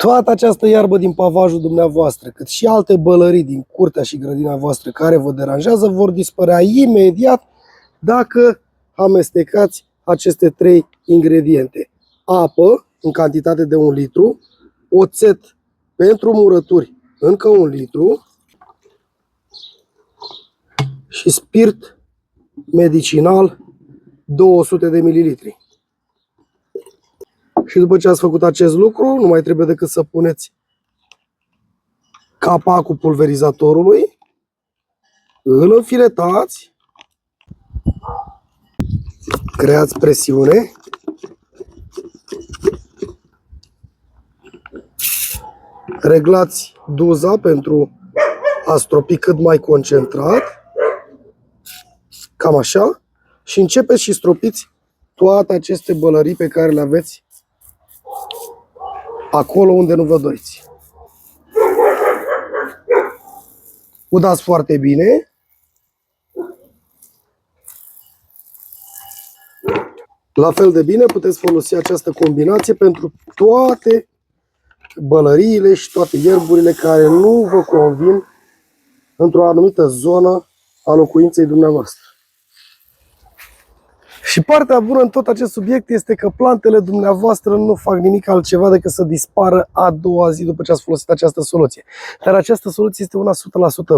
Toată această iarbă din pavajul dumneavoastră, cât și alte bălării din curtea și grădina voastră care vă deranjează, vor dispărea imediat dacă amestecați aceste 3 ingrediente. Apă în cantitate de 1 litru, oțet pentru murături încă 1 litru și spirit medicinal 200 de mililitri. Și după ce ați făcut acest lucru, nu mai trebuie decât să puneți capacul pulverizatorului, îl înfiletați, creați presiune, reglați doza pentru a stropi cât mai concentrat, cam așa, și începeți și stropiți toate aceste bălării pe care le aveți acolo unde nu vă doriți. Udați foarte bine. La fel de bine puteți folosi această combinație pentru toate bălăriile și toate ierburile care nu vă convin într-o anumită zonă a locuinței dumneavoastră. Și partea bună în tot acest subiect este că plantele dumneavoastră nu fac nimic altceva decât să dispară a doua zi după ce ați folosit această soluție. Dar această soluție este una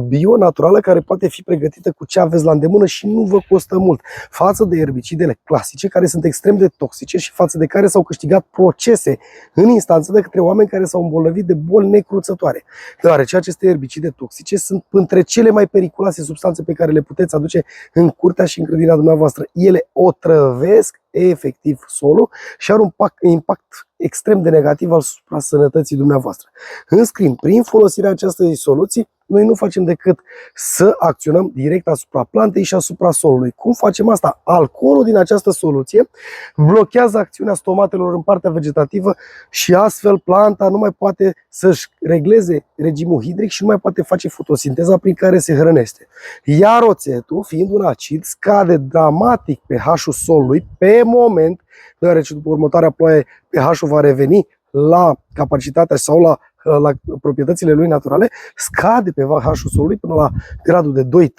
100% bio, naturală, care poate fi pregătită cu ce aveți la îndemână și nu vă costă mult. Față de erbicidele clasice, care sunt extrem de toxice și față de care s-au câștigat procese în instanță de către oameni care s-au îmbolnăvit de boli necruțătoare. Deoarece aceste erbicide toxice sunt între cele mai periculoase substanțe pe care le puteți aduce în curtea și în grădina dumneavoastră. Ele otrăvesc efectiv solul și are un impact extrem de negativ asupra sănătății dumneavoastră. În schimb, prin folosirea acestei soluții, noi nu facem decât să acționăm direct asupra plantei și asupra solului. Cum facem asta? Alcoolul din această soluție blochează acțiunea stomatelor în partea vegetativă și astfel planta nu mai poate să-și regleze regimul hidric și nu mai poate face fotosinteza prin care se hrănește. Iar oțetul, fiind un acid, scade dramatic pH-ul solului pe moment, deoarece după următoarea ploaie pH-ul va reveni la capacitatea sau la proprietățile lui naturale, scade pe pH-ul solului până la gradul de 2-3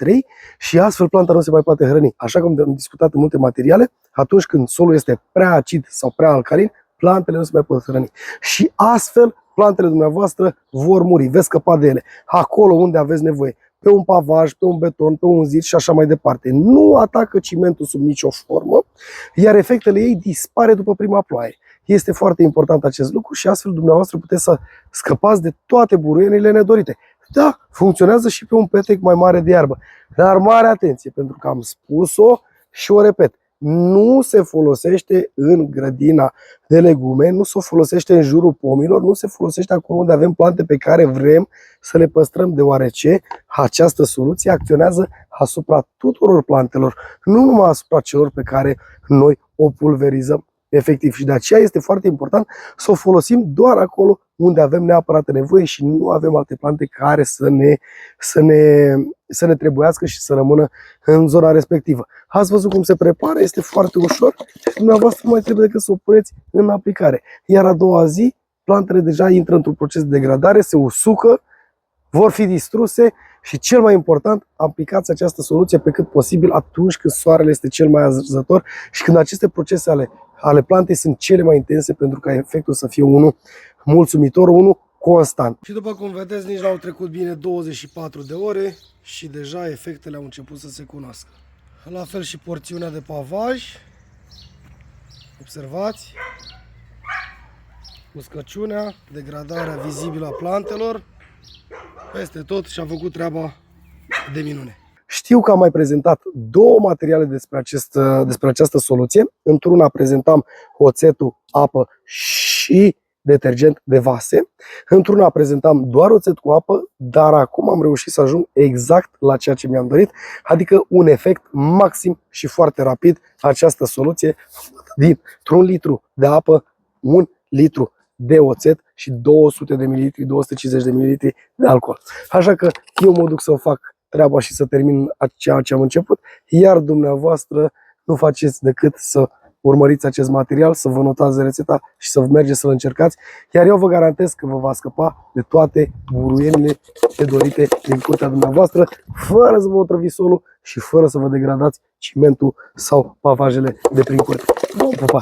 și astfel planta nu se mai poate hrăni. Așa cum am discutat în multe materiale, atunci când solul este prea acid sau prea alcalin, plantele nu se mai pot hrăni. Și astfel plantele dumneavoastră vor muri, veți scăpa de ele. Acolo unde aveți nevoie, pe un pavaj, pe un beton, pe un zid și așa mai departe. Nu atacă cimentul sub nicio formă, iar efectele ei dispare după prima ploaie. Este foarte important acest lucru și astfel dumneavoastră puteți să scăpați de toate buruienile nedorite. Da, funcționează și pe un petec mai mare de iarbă. Dar mare atenție, pentru că am spus-o și o repet. Nu se folosește în grădina de legume, nu se folosește în jurul pomilor, nu se folosește acolo unde avem plante pe care vrem să le păstrăm, deoarece această soluție acționează asupra tuturor plantelor, nu numai asupra celor pe care noi o pulverizăm efectiv. Și de aceea este foarte important să o folosim doar acolo unde avem neapărat nevoie și nu avem alte plante care să ne trebuiască și să rămână în zona respectivă. Ați văzut cum se prepară, este foarte ușor și dumneavoastră nu mai trebuie decât să o puneți în aplicare. Iar a doua zi, plantele deja intră într-un proces de degradare, se usucă, vor fi distruse și cel mai important, aplicați această soluție pe cât posibil atunci când soarele este cel mai arzător și când aceste procese ale plantei sunt cele mai intense pentru ca efectul să fie unul mulțumitor, unul constant. Și după cum vedeți, nici n-au trecut bine 24 de ore și deja efectele au început să se cunoască. La fel și porțiunea de pavaj. Observați uscăciunea, degradarea vizibilă a plantelor. Peste tot și-a făcut treaba de minune. Știu că am mai prezentat două materiale despre această soluție. Într-una prezentam oțetul, apă și detergent de vase. Într-una prezentam doar oțet cu apă, dar acum am reușit să ajung exact la ceea ce mi-am dorit, adică un efect maxim și foarte rapid. Această soluție dintr-un litru de apă, 1 litru de oțet și 200 de ml, 250 de ml de alcool. Așa că eu mă duc să fac treaba și să termin ceea ce am început, iar dumneavoastră nu faceți decât să urmăriți acest material, să vă notați rețeta și să mergeți să-l încercați. Iar eu vă garantez că vă va scăpa de toate buruienile nedorite din curtea dumneavoastră, fără să vă otrăvi solul și fără să vă degradați cimentul sau pavajele de prin curte. Vă pupa!